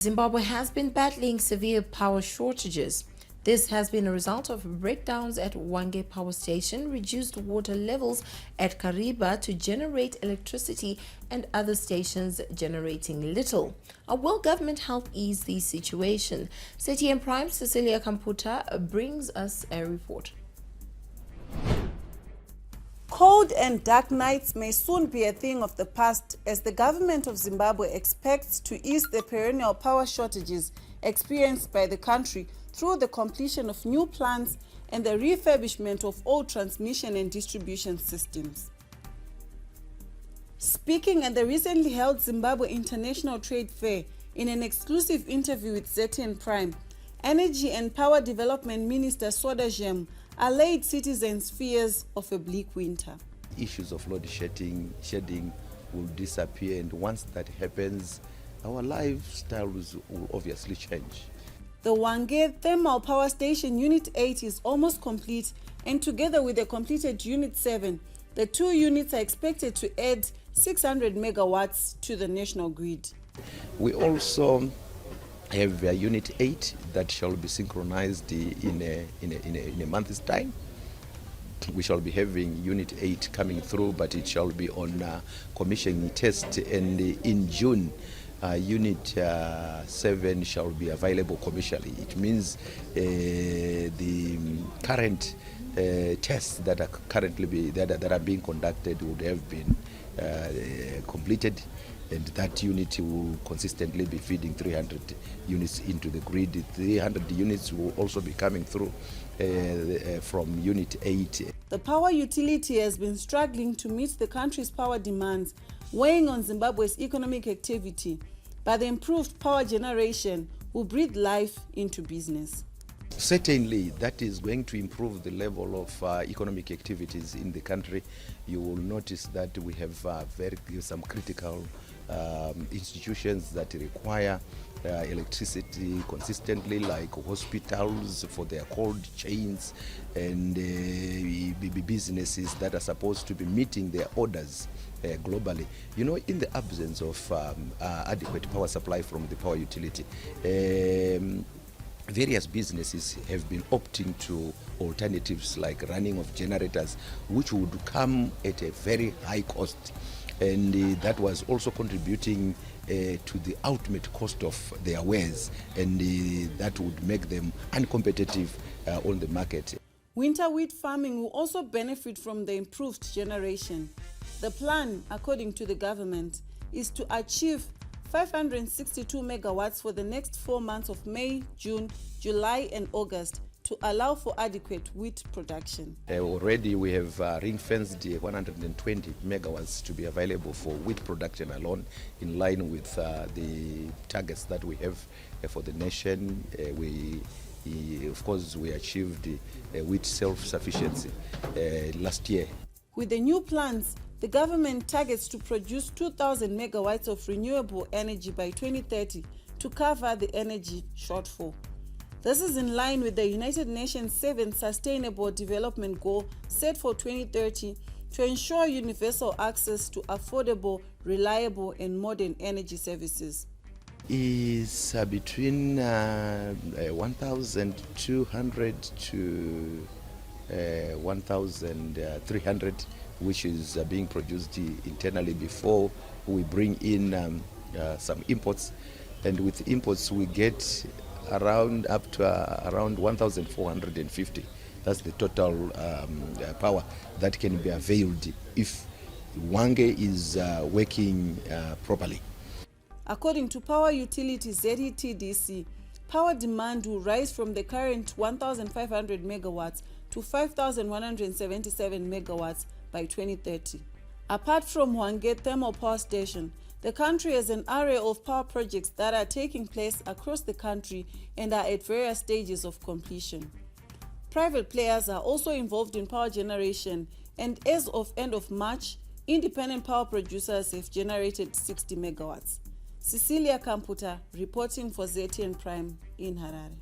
Zimbabwe has been battling severe power shortages. This has been a result of breakdowns at Hwange Power Station, reduced water levels at Kariba to generate electricity, and other stations generating little. How will government help ease the situation? ZTN Prime Cecilia Kamputa brings us a report. Cold and dark nights may soon be a thing of the past as the government of Zimbabwe expects to ease the perennial power shortages experienced by the country through the completion of new plants and the refurbishment of old transmission and distribution systems. Speaking at the recently held Zimbabwe International Trade Fair in an exclusive interview with ZTN Prime, Energy and Power Development Minister Soda Jem allayed citizens' fears of a bleak winter. Issues of load shedding will disappear, and once that happens, our lifestyles will obviously change. The Hwange Thermal Power Station Unit 8 is almost complete, and together with the completed Unit 7, the two units are expected to add 600 megawatts to the national grid. We also have Unit 8 that shall be synchronized in a month's time. We shall be having Unit 8 coming through, but it shall be on commissioning test, and in June Unit 7 shall be available commercially. It means the current tests that are currently that are being conducted would have been completed, and that unit will consistently be feeding 300 units into the grid. 300 units will also be coming through from Unit 8. The power utility has been struggling to meet the country's power demands, weighing on Zimbabwe's economic activity, but the improved power generation will breathe life into business. Certainly, that is going to improve the level of economic activities in the country. You will notice that we have some critical institutions that require electricity consistently, like hospitals for their cold chains, and businesses that are supposed to be meeting their orders globally. You know, in the absence of adequate power supply from the power utility, various businesses have been opting to alternatives like running of generators, which would come at a very high cost, and that was also contributing to the ultimate cost of their wares, and that would make them uncompetitive on the market. Winter wheat farming will also benefit from the improved generation. The plan, according to the government, is to achieve 562 megawatts for the next 4 months of May, June, July and August to allow for adequate wheat production. Already we have ring-fenced 120 megawatts to be available for wheat production alone, in line with the targets that we have for the nation. Of course, we achieved wheat self-sufficiency last year. With the new plans, the government targets to produce 2,000 megawatts of renewable energy by 2030 to cover the energy shortfall. This is in line with the United Nations 7th Sustainable Development Goal set for 2030 to ensure universal access to affordable, reliable and modern energy services. Is between 1,200 to 1,300, which is being produced internally before we bring in some imports, and with imports we get up to around 1,450. That's the total power that can be availed if Hwange is working properly. According to power utility ZTN, power demand will rise from the current 1,500 megawatts to 5,177 megawatts by 2030. Apart from Hwange Thermal Power Station, the country has an array of power projects that are taking place across the country and are at various stages of completion. Private players are also involved in power generation, and as of end of March, independent power producers have generated 60 megawatts. Cecilia Kamputa reporting for ZTN Prime in Harare.